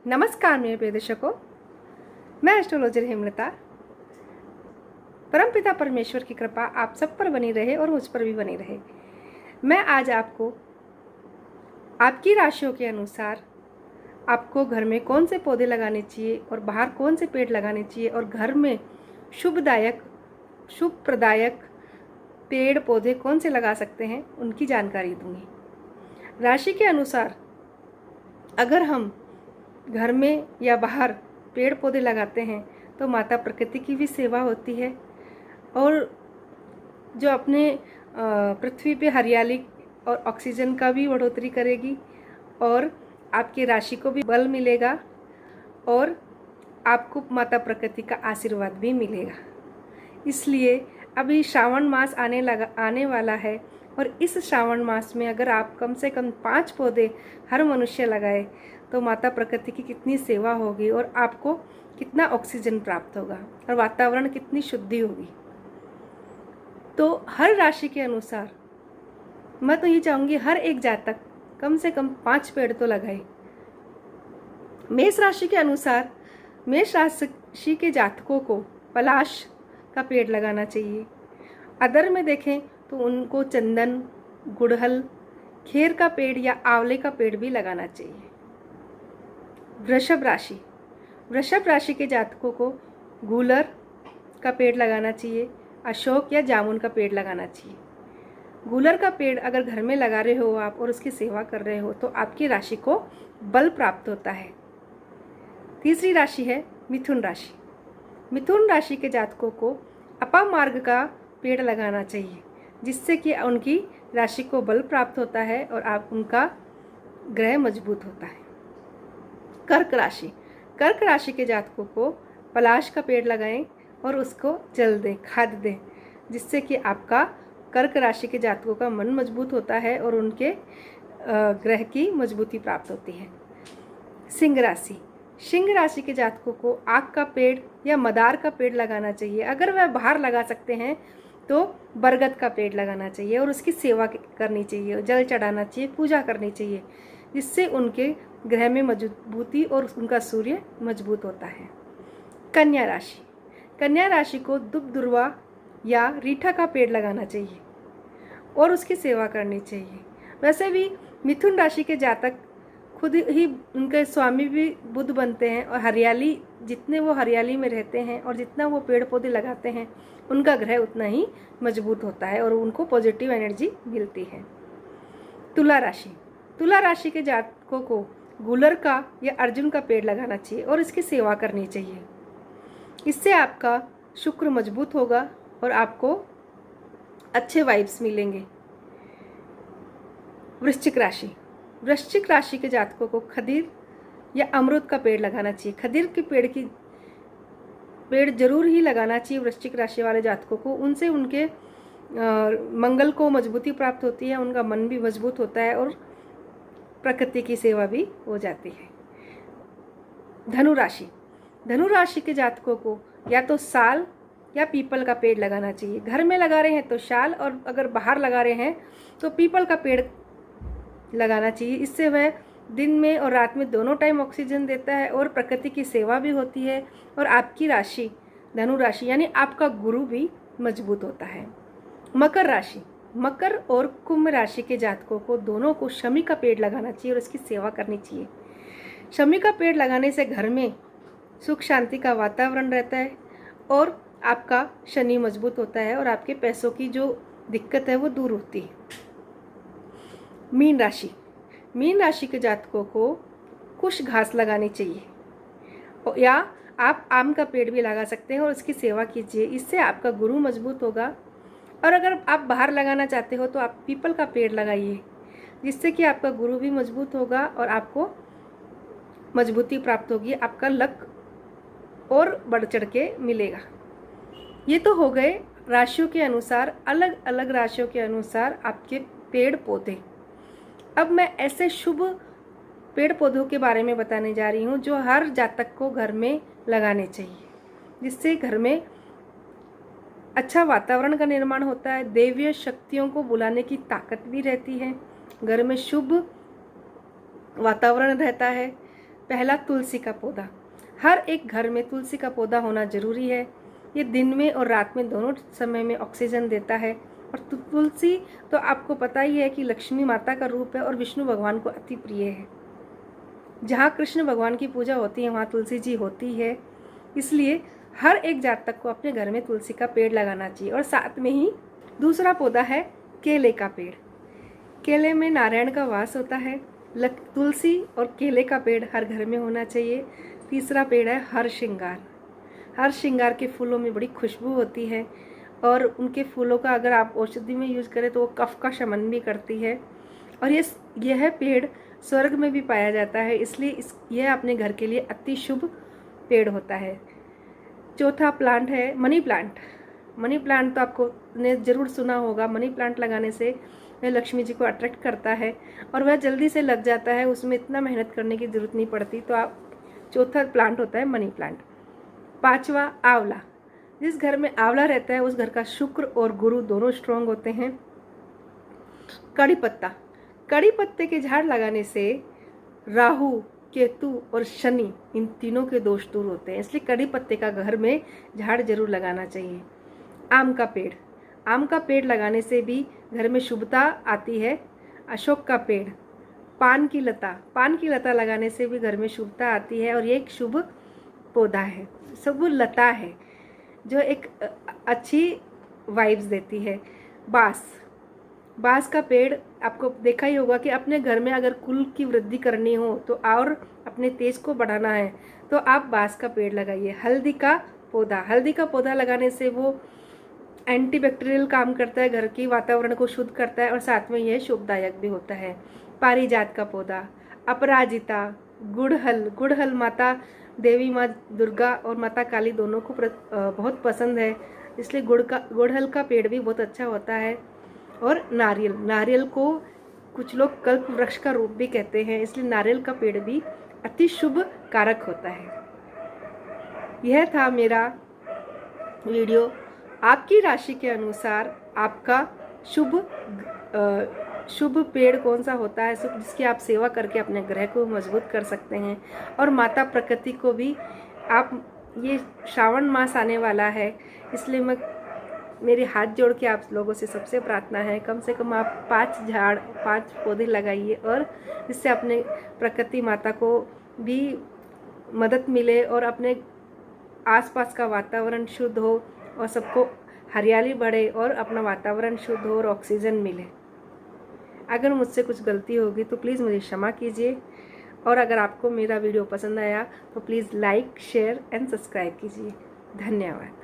नमस्कार मेरे प्रिय दर्शकों, मैं एस्ट्रोलॉजर हेमलता। परमपिता परमेश्वर की कृपा आप सब पर बनी रहे और मुझ पर भी बनी रहे। मैं आज आपको आपकी राशियों के अनुसार आपको घर में कौन से पौधे लगाने चाहिए और बाहर कौन से पेड़ लगाने चाहिए और घर में शुभ प्रदायक पेड़ पौधे कौन से लगा सकते हैं, उनकी जानकारी दूंगी। राशि के अनुसार अगर हम घर में या बाहर पेड़ पौधे लगाते हैं तो माता प्रकृति की भी सेवा होती है और जो अपने पृथ्वी पे हरियाली और ऑक्सीजन का भी बढ़ोतरी करेगी और आपकी राशि को भी बल मिलेगा और आपको माता प्रकृति का आशीर्वाद भी मिलेगा। इसलिए अभी श्रावण मास आने वाला है और इस श्रावण मास में अगर आप कम से कम 5 पौधे हर मनुष्य लगाए तो माता प्रकृति की कितनी सेवा होगी और आपको कितना ऑक्सीजन प्राप्त होगा और वातावरण कितनी शुद्धि होगी। तो हर राशि के अनुसार मैं तो ये चाहूँगी हर एक जातक कम से कम 5 पेड़ तो लगाए। मेष राशि के अनुसार मेष राशि के जातकों को पलाश का पेड़ लगाना चाहिए। अदर में देखें तो उनको चंदन, गुड़हल, खेर का पेड़ या आंवले का पेड़ भी लगाना चाहिए। वृषभ राशि के जातकों को गूलर का पेड़ लगाना चाहिए, अशोक या जामुन का पेड़ लगाना चाहिए। गूलर का पेड़ अगर घर में लगा रहे हो आप और उसकी सेवा कर रहे हो तो आपकी राशि को बल प्राप्त होता है। तीसरी राशि है मिथुन राशि। मिथुन राशि के जातकों को अपामार्ग का पेड़ लगाना चाहिए जिससे कि उनकी राशि को बल प्राप्त होता है और उनका ग्रह मजबूत होता है। कर्क राशि के जातकों को पलाश का पेड़ लगाएं और उसको जल दें, खाद दें, जिससे कि आपका कर्क राशि के जातकों का मन मजबूत होता है और उनके ग्रह की मजबूती प्राप्त होती है। सिंह राशि के जातकों को आक का पेड़ या मदार का पेड़ लगाना चाहिए। अगर वह बाहर लगा सकते हैं तो बरगद का पेड़ लगाना चाहिए और उसकी सेवा करनी चाहिए, जल चढ़ाना चाहिए, पूजा करनी चाहिए, जिससे उनके ग्रह में मजबूती और उनका सूर्य मजबूत होता है। कन्या राशि को दुब दुर्वा या रीठा का पेड़ लगाना चाहिए और उसकी सेवा करनी चाहिए। वैसे भी मिथुन राशि के जातक खुद ही उनके स्वामी भी बुध बनते हैं और हरियाली जितने वो हरियाली में रहते हैं और जितना वो पेड़ पौधे लगाते हैं उनका ग्रह उतना ही मजबूत होता है और उनको पॉजिटिव एनर्जी मिलती है। तुला राशि के जातकों को गूलर का या अर्जुन का पेड़ लगाना चाहिए और इसकी सेवा करनी चाहिए। इससे आपका शुक्र मजबूत होगा और आपको अच्छे वाइब्स मिलेंगे। वृश्चिक राशि के जातकों को खदीर या अमरूद का पेड़ लगाना चाहिए। खदीर के पेड़ जरूर ही लगाना चाहिए वृश्चिक राशि वाले जातकों को। उनसे उनके मंगल को मजबूती प्राप्त होती है, उनका मन भी मजबूत होता है और प्रकृति की सेवा भी हो जाती है। धनु राशि के जातकों को या तो साल या पीपल का पेड़ लगाना चाहिए। घर में लगा रहे हैं तो साल और अगर बाहर लगा रहे हैं तो पीपल का पेड़ लगाना चाहिए। इससे वह दिन में और रात में दोनों टाइम ऑक्सीजन देता है और प्रकृति की सेवा भी होती है और आपकी राशि धनु राशि यानी आपका गुरु भी मजबूत होता है। मकर और कुंभ राशि के जातकों को दोनों को शमी का पेड़ लगाना चाहिए और उसकी सेवा करनी चाहिए। शमी का पेड़ लगाने से घर में सुख शांति का वातावरण रहता है और आपका शनि मजबूत होता है और आपके पैसों की जो दिक्कत है वो दूर होती है। मीन राशि के जातकों को कुश घास लगानी चाहिए या आप आम का पेड़ भी लगा सकते हैं और उसकी सेवा कीजिए। इससे आपका गुरु मजबूत होगा। और अगर आप बाहर लगाना चाहते हो तो आप पीपल का पेड़ लगाइए, जिससे कि आपका गुरु भी मजबूत होगा और आपको मजबूती प्राप्त होगी, आपका लक और बढ़ चढ़ के मिलेगा। ये तो हो गए राशियों के अनुसार, अलग अलग राशियों के अनुसार आपके पेड़ पौधे। अब मैं ऐसे शुभ पेड़ पौधों के बारे में बताने जा रही हूँ जो हर जातक को घर में लगाने चाहिए, जिससे घर में अच्छा वातावरण का निर्माण होता है, दैवीय शक्तियों को बुलाने की ताकत भी रहती है, घर में शुभ वातावरण रहता है, पहला, तुलसी का पौधा। हर एक घर में तुलसी का पौधा होना ज़रूरी है। ये दिन में और रात में दोनों समय में ऑक्सीजन देता है। और तुलसी तो आपको पता ही है कि लक्ष्मी माता का रूप है और विष्णु भगवान को अति प्रिय है। जहाँ कृष्ण भगवान की पूजा होती है वहाँ तुलसी जी होती है। इसलिए हर एक जातक को अपने घर में तुलसी का पेड़ लगाना चाहिए। और साथ में ही दूसरा पौधा है केले का पेड़। केले में नारायण का वास होता है। तुलसी और केले का पेड़ हर घर में होना चाहिए। तीसरा पेड़ है हर श्रृंगार। हर श्रृंगार के फूलों में बड़ी खुशबू होती है और उनके फूलों का अगर आप औषधि में यूज़ करें तो वो कफ का शमन भी करती है। और यह पेड़ स्वर्ग में भी पाया जाता है, इसलिए यह अपने घर के लिए अति शुभ पेड़ होता है। चौथा प्लांट है मनी प्लांट। मनी प्लांट तो आपको ने ज़रूर सुना होगा। मनी प्लांट लगाने से वह लक्ष्मी जी को अट्रैक्ट करता है और वह जल्दी से लग जाता है, उसमें इतना मेहनत करने की ज़रूरत नहीं पड़ती। तो आप चौथा प्लांट होता है मनी प्लांट। पांचवा, आंवला। जिस घर में आंवला रहता है उस घर का शुक्र और गुरु दोनों स्ट्रांग होते हैं। कड़ी पत्ता। कड़ी पत्ते के झाड़ लगाने से राहु, केतु और शनि इन तीनों के दोष दूर होते हैं, इसलिए कड़ी पत्ते का घर में झाड़ जरूर लगाना चाहिए। आम का पेड़। आम का पेड़ लगाने से भी घर में शुभता आती है। अशोक का पेड़। पान की लता। पान की लता लगाने से भी घर में शुभता आती है और ये एक शुभ पौधा है, शुभ लता है जो एक अच्छी वाइब्स देती है। बांस। बांस का पेड़ आपको देखा ही होगा कि अपने घर में अगर कुल की वृद्धि करनी हो तो और अपने तेज को बढ़ाना है तो आप बांस का पेड़ लगाइए। हल्दी का पौधा। हल्दी का पौधा लगाने से वो एंटीबैक्टीरियल काम करता है, घर की वातावरण को शुद्ध करता है और साथ में यह शुभदायक भी होता है। पारिजात का पौधा। अपराजिता। गुड़हल। गुड़हल माता देवी माँ दुर्गा और माता काली दोनों को बहुत पसंद है, इसलिए गुड़हल का पेड़ भी बहुत अच्छा होता है। और नारियल। नारियल को कुछ लोग कल्प वृक्ष का रूप भी कहते हैं, इसलिए नारियल का पेड़ भी अति शुभ कारक होता है। यह था मेरा वीडियो। आपकी राशि के अनुसार आपका शुभ पेड़ कौन सा होता है जिसकी आप सेवा करके अपने ग्रह को मजबूत कर सकते हैं। और माता प्रकृति को भी आप, ये श्रावण मास आने वाला है इसलिए मेरे हाथ जोड़ के आप लोगों से सबसे प्रार्थना है कम से कम आप 5 पौधे लगाइए और जिससे अपने प्रकृति माता को भी मदद मिले और अपने आसपास का वातावरण शुद्ध हो और सबको हरियाली बढ़े और अपना वातावरण शुद्ध हो और ऑक्सीजन मिले। अगर मुझसे कुछ गलती होगी तो प्लीज़ मुझे क्षमा कीजिए और अगर आपको मेरा वीडियो पसंद आया तो please like, share and subscribe कीजिए। धन्यवाद।